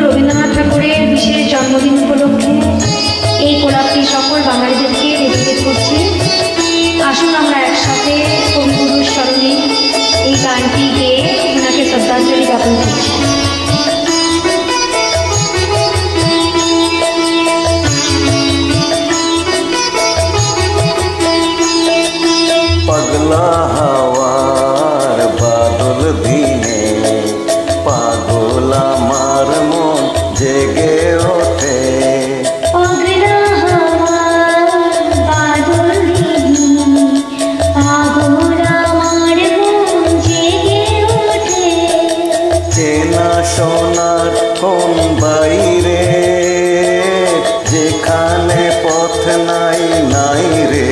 রবীন্দ্রনাথ ঠাকুরের বিশেষ জন্মদিন উপলক্ষে এই কোলাপটি সকল বাঙালিদেরকে ডেডিকেট করছি। আসুন আমরা একসাথে কবিগুরুর স্মরণে এই গানটি গেয়ে ওনাকে শ্রদ্ধাঞ্জলি জ্ঞাপন করছি। पगला हवार बादल दिने पागला मार मन जेगे ओठे। पगला हवार बादल दिने पागला मार मन जेगे ओठे। चेना सोनार कोन बाइरे जेखाने पथ नाई नाई रे।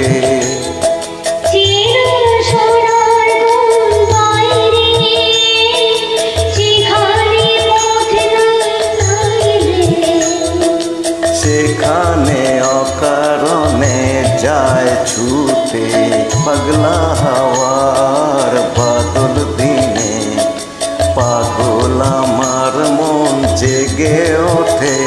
সেখানে অকারণে যায় ছুটে পাগলা হাওয়ার বাদল দিনে পাগল আমার মন জেগে ওঠে।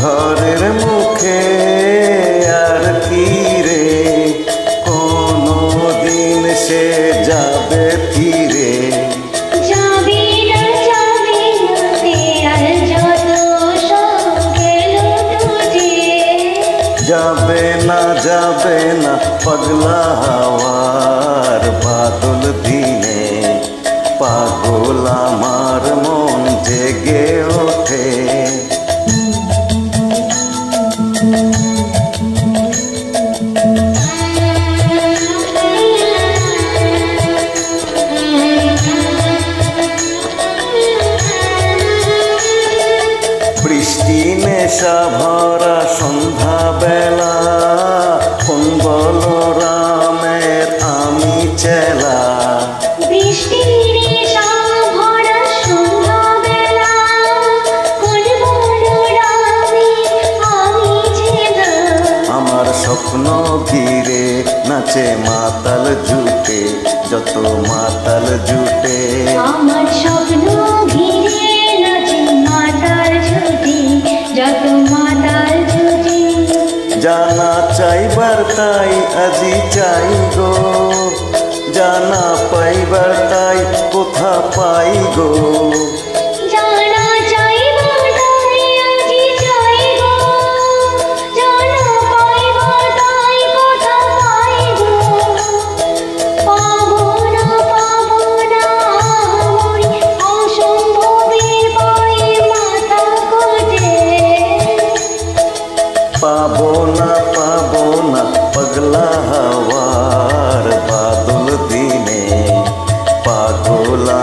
ঘরের মুখে আর কি রে কোনো দিন সে যাবে ফিরে। যাবে না তেরার যত সব গেল তুঝে। যাবে না পাগলা হাওয়ার বাদল দিনে পাগল আমার মন জেগে ওঠে। বৃষ্টি নেশা ভরা সন্ধ্যা বেলা কোন বলরামের আমি চেলা। বৃষ্টি নেশা ভরা সন্ধ্যা বেলা কোন বলরামের আমি চেলা। আমার স্বপ্ন ঘিরে নাচে মাতাল জুটে যত মাতাল জুটে। আমার স্বপ্ন ঘিরে নাচে মাতাল জুটে যত মাতাল জুটে। জানা চাইবার তাই আজি চাই গো জানা পাইবার তাই কোথা পাই গো। জানা চাইবা তাই আজি চাই গো জানা পাইবা তাই কোথা পাই গো। পাবো না ওই অসম্ভবের পায়ে মাথা কোটে। পাবো না পাগলা হাওয়ার বাদল দিনে পাগলা